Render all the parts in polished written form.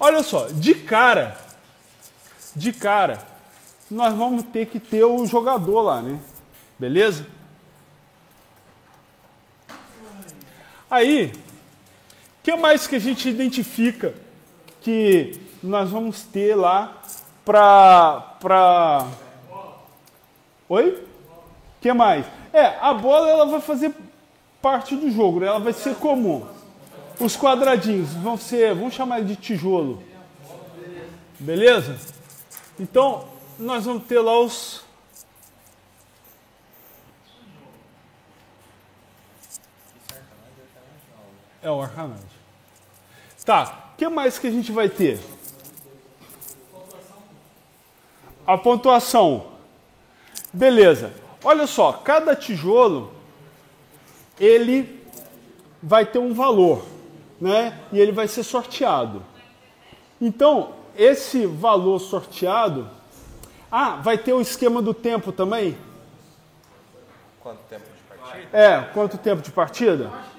Olha só, de cara, nós vamos ter que ter o jogador lá, né? Beleza? Aí, o que mais que a gente identifica que nós vamos ter lá pra... Oi? O que mais? A bola ela vai fazer parte do jogo, né? Ela vai ser comum. Os quadradinhos vamos chamar de tijolo. Beleza? Então, nós vamos ter lá os... É o arcanagem. Tá, o que mais que a gente vai ter? A pontuação. Beleza. Olha só, cada tijolo, ele vai ter um valor, né? E ele vai ser sorteado. Então, esse valor sorteado... vai ter o esquema do tempo também? Quanto tempo de partida? Quanto tempo de partida?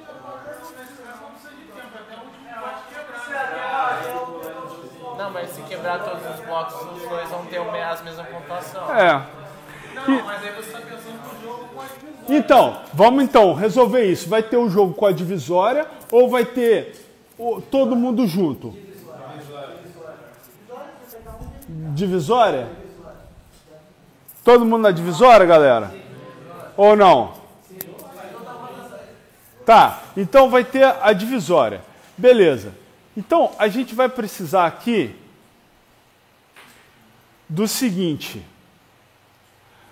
Não, mas se quebrar todos os blocos, os dois vão ter as mesmas pontuação. Não, mas aí você está pensando no jogo com a divisória. Então, vamos resolver isso. Vai ter o jogo com a divisória ou vai ter todo mundo junto? Divisória? Todo mundo na divisória, galera? Ou não? Tá, então vai ter a divisória. Beleza. Então, a gente vai precisar aqui do seguinte.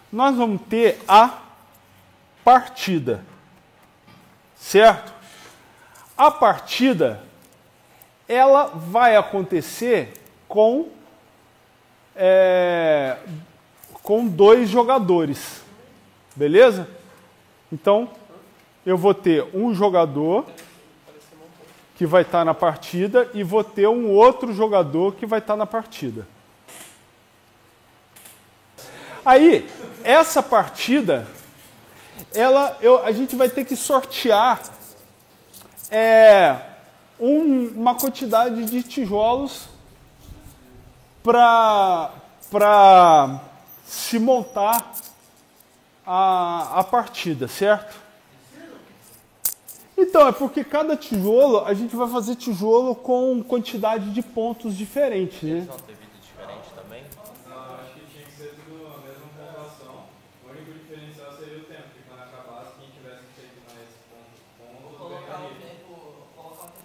Nós vamos ter a partida. Certo? A partida, ela vai acontecer com dois jogadores. Beleza? Então, eu vou ter um jogador que vai estar na partida e vou ter um outro jogador que vai estar na partida. Aí, essa partida, a gente vai ter que sortear uma quantidade de tijolos para se montar a partida, certo? Então, é porque cada tijolo, a gente vai fazer tijolo com quantidade de pontos diferentes, né? Eles vão ter vida diferente também? Não, acho que tinha que ser tudo a mesma pontuação. O único diferencial seria o tempo, porque quando acabasse, quem tivesse feito mais pontos, Colocar um tempo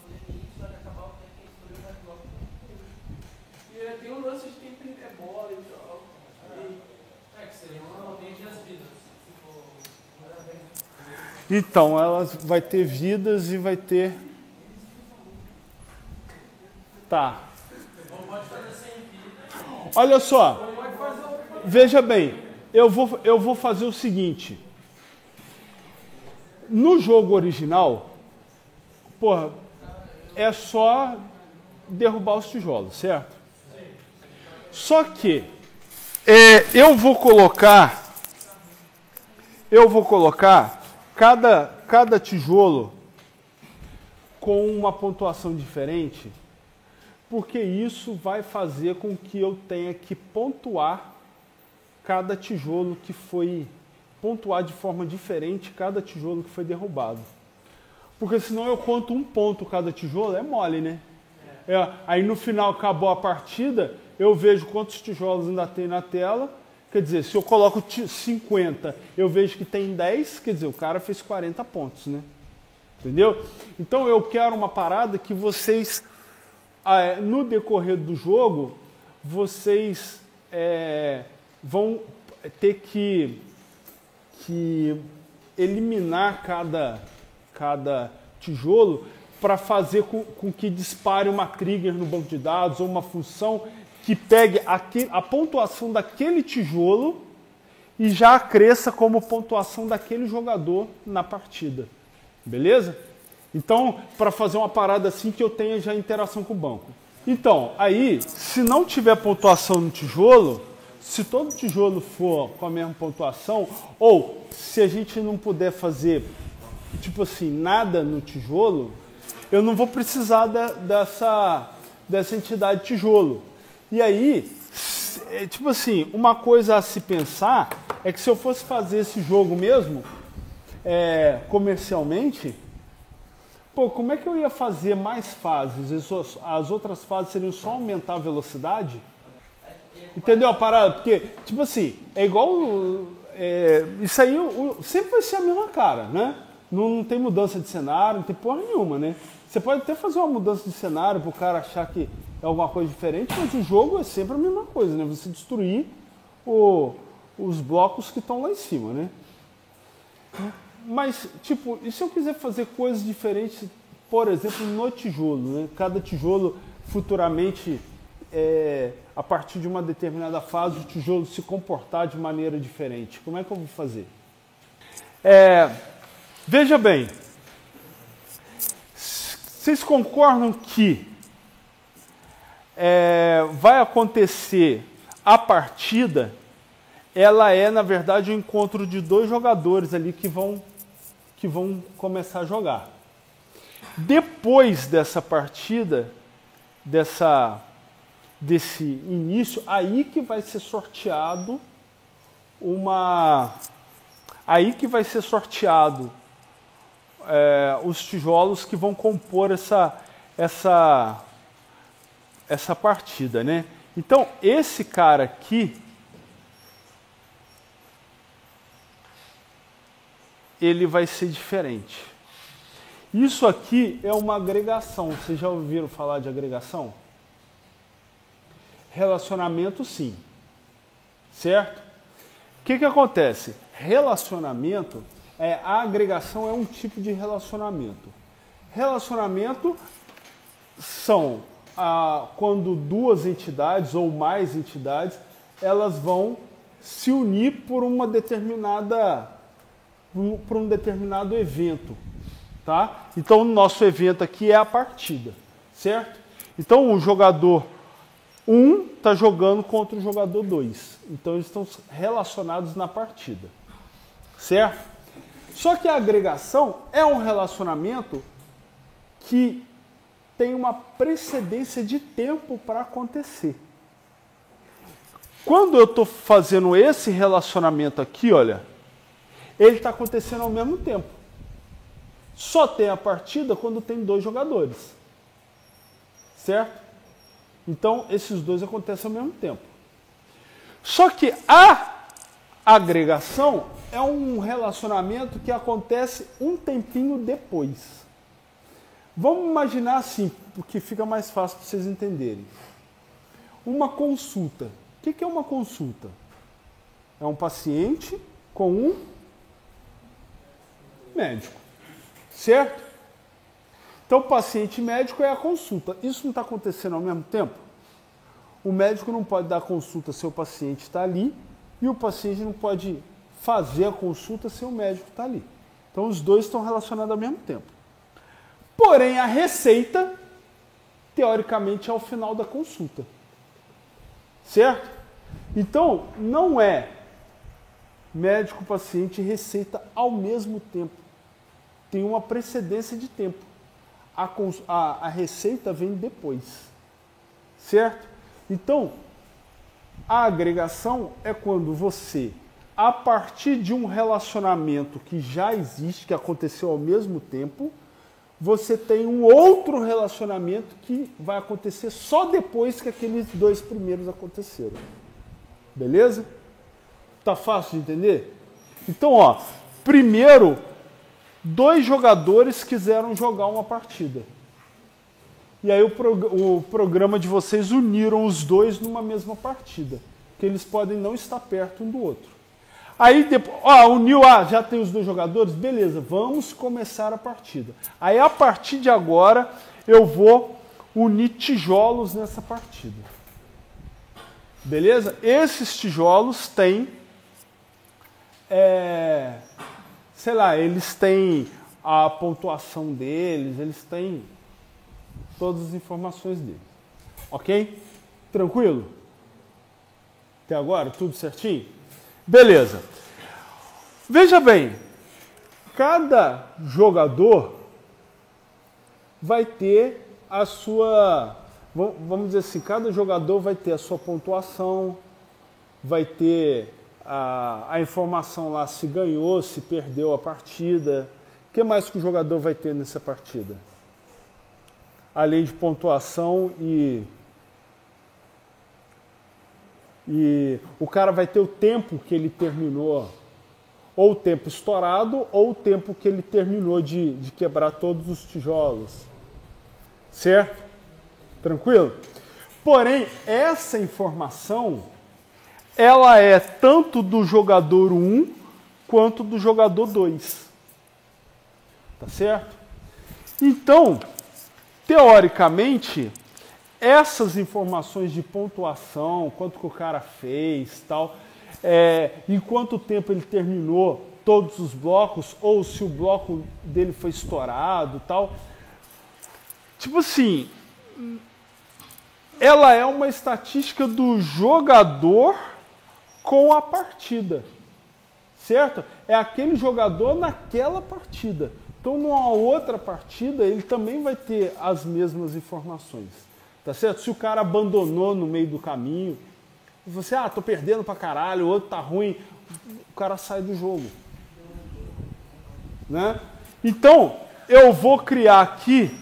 limite, só que acabar o tempo que escolheu mais bloco. E tem um lance de quem tem bola e tal. Que seria normalmente as vidas. Então, ela vai ter vidas e vai ter... Tá. Olha só. Veja bem, eu vou fazer o seguinte. No jogo original, é só derrubar os tijolos, certo? Só que eu vou colocar cada tijolo com uma pontuação diferente, porque isso vai fazer com que eu tenha que pontuar cada tijolo que foi... pontuar de forma diferente cada tijolo que foi derrubado. Porque senão eu conto um ponto cada tijolo, é mole, né? Aí no final acabou a partida, eu vejo quantos tijolos ainda tem na tela. Quer dizer, se eu coloco 50, eu vejo que tem 10, quer dizer, o cara fez 40 pontos, né? Entendeu? Então eu quero uma parada que vocês, no decorrer do jogo, vocês vão ter que eliminar cada tijolo para fazer com que dispare uma trigger no banco de dados ou uma função que pegue a pontuação daquele tijolo e já cresça como pontuação daquele jogador na partida. Beleza? Então, para fazer uma parada assim que eu tenha já interação com o banco. Então, aí, se não tiver pontuação no tijolo, se todo tijolo for com a mesma pontuação, ou se a gente não puder fazer, tipo assim, nada no tijolo, eu não vou precisar dessa entidade tijolo. E aí, tipo assim, uma coisa a se pensar é que se eu fosse fazer esse jogo mesmo, comercialmente, pô, como é que eu ia fazer mais fases? As outras fases seriam só aumentar a velocidade? Entendeu a parada? Porque, tipo assim, é igual... isso aí sempre vai ser a mesma cara, né? Não tem mudança de cenário, não tem porra nenhuma, né? Você pode até fazer uma mudança de cenário para o cara achar que é alguma coisa diferente, mas o jogo é sempre a mesma coisa, né? Você destruir os blocos que estão lá em cima, né? Mas, tipo, e se eu quiser fazer coisas diferentes, por exemplo, no tijolo, né? Cada tijolo, futuramente, a partir de uma determinada fase, o tijolo se comportar de maneira diferente. Como é que eu vou fazer? Veja bem, vocês concordam que vai acontecer a partida, ela é, na verdade, o encontro de dois jogadores ali que vão começar a jogar. Depois dessa partida, desse início, aí que vai ser sorteado os tijolos que vão compor essa partida, né? Então, esse cara aqui, ele vai ser diferente. Isso aqui é uma agregação. Vocês já ouviram falar de agregação? Relacionamento, sim. Certo? O que acontece? Relacionamento, a agregação é um tipo de relacionamento. Relacionamento são quando duas entidades ou mais entidades, elas vão se unir por um determinado evento, tá? Então, o nosso evento aqui é a partida, certo? Então, o jogador 1 está jogando contra o jogador 2. Então, eles estão relacionados na partida, certo? Só que a agregação é um relacionamento que tem uma precedência de tempo para acontecer. Quando eu estou fazendo esse relacionamento aqui, olha, ele está acontecendo ao mesmo tempo. Só tem a partida quando tem dois jogadores. Certo? Então, esses dois acontecem ao mesmo tempo. Só que a agregação é um relacionamento que acontece um tempinho depois. Vamos imaginar assim, porque fica mais fácil para vocês entenderem. Uma consulta. O que é uma consulta? É um paciente com um médico. Certo? Então, paciente e médico é a consulta. Isso não está acontecendo ao mesmo tempo? O médico não pode dar consulta se o paciente está ali e o paciente não pode fazer a consulta se o médico está ali. Então, os dois estão relacionados ao mesmo tempo. Porém, a receita, teoricamente, é ao final da consulta. Certo? Então, não é médico, paciente e receita ao mesmo tempo. Tem uma precedência de tempo. A receita vem depois. Certo? Então, a agregação é quando você, a partir de um relacionamento que já existe, que aconteceu ao mesmo tempo, você tem um outro relacionamento que vai acontecer só depois que aqueles dois primeiros aconteceram. Beleza? Tá fácil de entender? Então, ó, primeiro, dois jogadores quiseram jogar uma partida. E aí o programa de vocês uniram os dois numa mesma partida. Que eles podem não estar perto um do outro. Aí depois, uniu, já tem os dois jogadores? Beleza, vamos começar a partida. Aí a partir de agora eu vou unir tijolos nessa partida. Beleza? Esses tijolos têm, sei lá, eles têm a pontuação deles, eles têm todas as informações deles. Ok? Tranquilo? Até agora, tudo certinho? Beleza. Veja bem, cada jogador vai ter a sua, vamos dizer assim, cada jogador vai ter a sua pontuação, vai ter a informação lá se ganhou, se perdeu a partida. O que mais que o jogador vai ter nessa partida? Além de pontuação e o cara vai ter o tempo que ele terminou, ou o tempo estourado, ou o tempo que ele terminou de quebrar todos os tijolos. Certo? Tranquilo? Porém, essa informação, ela é tanto do jogador 1 quanto do jogador 2. Tá certo? Então, teoricamente, essas informações de pontuação, quanto que o cara fez, tal, em quanto tempo ele terminou todos os blocos, ou se o bloco dele foi estourado, tal. Tipo assim, ela é uma estatística do jogador com a partida, certo? É aquele jogador naquela partida. Então, numa outra partida, ele também vai ter as mesmas informações, tá certo? Se o cara abandonou no meio do caminho, você, tô perdendo pra caralho, o outro tá ruim, o cara sai do jogo, né? Então, eu vou criar aqui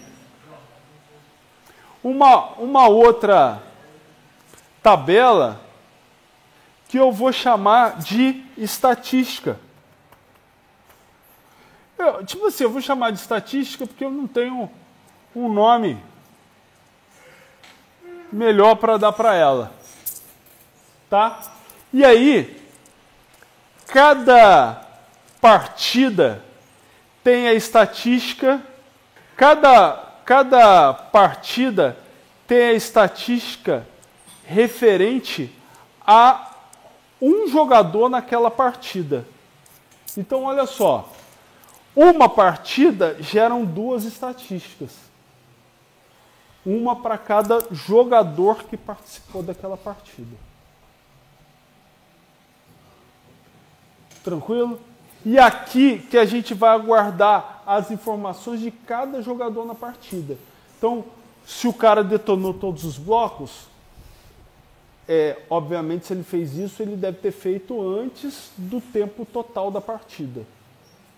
uma outra tabela que eu vou chamar de estatística. Eu vou chamar de estatística porque eu não tenho um nome melhor para dar para ela. Tá? E aí, cada partida tem a estatística, cada partida tem a estatística referente a um jogador naquela partida. Então, olha só. Uma partida geram 2 estatísticas. Uma para cada jogador que participou daquela partida. Tranquilo? E aqui que a gente vai aguardar as informações de cada jogador na partida. Então, se o cara detonou todos os blocos, obviamente se ele fez isso, ele deve ter feito antes do tempo total da partida.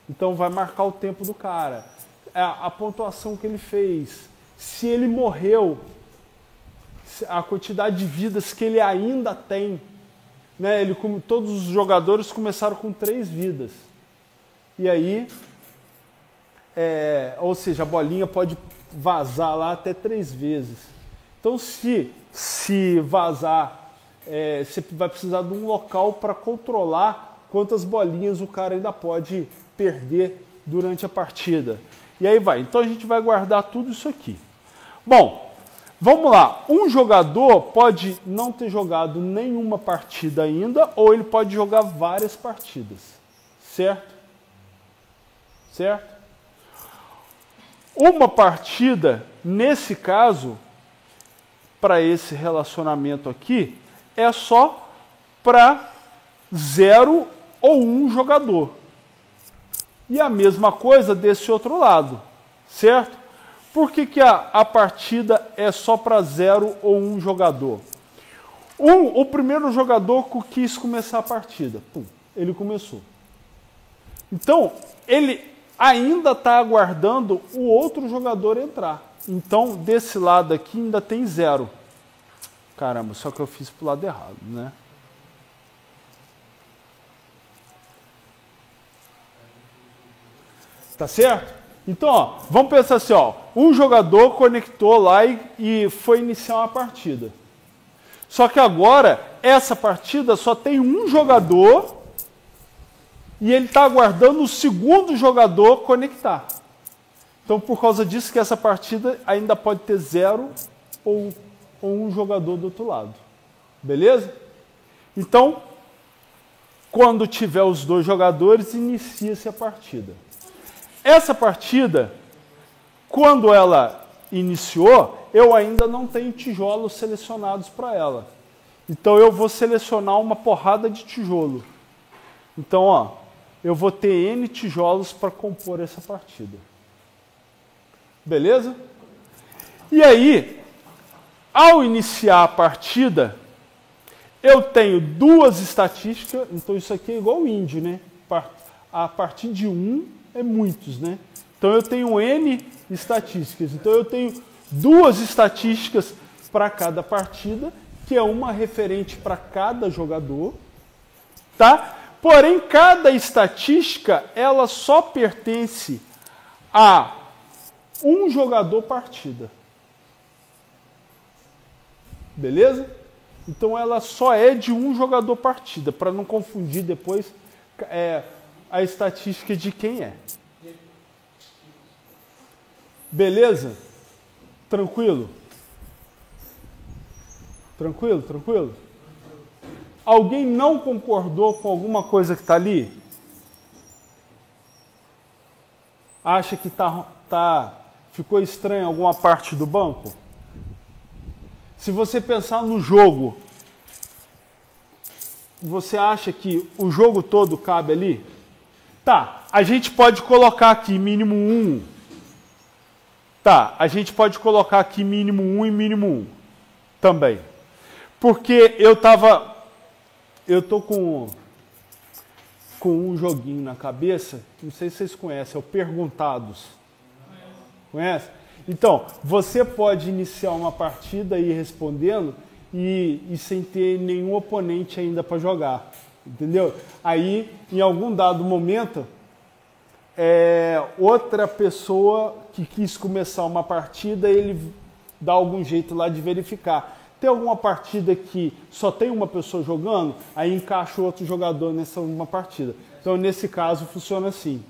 Então vai marcar o tempo do cara, a pontuação que ele fez, se ele morreu, a quantidade de vidas que ele ainda tem. Né? Todos os jogadores começaram com 3 vidas. E aí, ou seja, a bolinha pode vazar lá até 3 vezes. Então se vazar, você vai precisar de um local para controlar quantas bolinhas o cara ainda pode perder durante a partida. E aí vai. Então a gente vai guardar tudo isso aqui. Bom, vamos lá. Um jogador pode não ter jogado nenhuma partida ainda, ou ele pode jogar várias partidas. Certo? Certo? Uma partida, nesse caso, para esse relacionamento aqui, é só para 0 ou 1 jogador. E a mesma coisa desse outro lado, certo? Por que a partida é só para 0 ou 1 jogador? O primeiro jogador que quis começar a partida, ele começou. Então, ele ainda está aguardando o outro jogador entrar. Então, desse lado aqui ainda tem 0. Caramba, só que eu fiz pro lado errado, né? Tá certo? Então, ó, vamos pensar assim, ó, um jogador conectou lá e foi iniciar uma partida. Só que agora, essa partida só tem um jogador e ele está aguardando o segundo jogador conectar. Então, por causa disso, que essa partida ainda pode ter 0 ou um jogador do outro lado. Beleza? Então, quando tiver os 2 jogadores, inicia-se a partida. Essa partida, quando ela iniciou, eu ainda não tenho tijolos selecionados para ela. Então eu vou selecionar uma porrada de tijolo. Então, ó, eu vou ter N tijolos para compor essa partida. Beleza? E aí, ao iniciar a partida, eu tenho duas estatísticas. Então isso aqui é igual o índio, né? A partir de 1 é muitos, né? Então eu tenho N estatísticas. Então eu tenho duas estatísticas para cada partida, que é uma referente para cada jogador, tá? Porém, cada estatística, ela só pertence a um jogador partida. Beleza? Então ela só é de um jogador partida, para não confundir depois a estatística de quem é. Beleza? Tranquilo? Tranquilo, tranquilo? Alguém não concordou com alguma coisa que está ali? Acha que ficou estranho alguma parte do banco? Se você pensar no jogo, você acha que o jogo todo cabe ali? Tá, a gente pode colocar aqui mínimo 1. Tá, a gente pode colocar aqui mínimo 1 e mínimo 1 também. Porque eu tô com um joguinho na cabeça, não sei se vocês conhecem, é o Perguntados. Conhece? Então, você pode iniciar uma partida e ir respondendo e sem ter nenhum oponente ainda para jogar. Entendeu? Aí, em algum dado momento, outra pessoa que quis começar uma partida, ele dá algum jeito lá de verificar. Tem alguma partida que só tem uma pessoa jogando, aí encaixa outro jogador nessa uma partida. Então, nesse caso, funciona assim.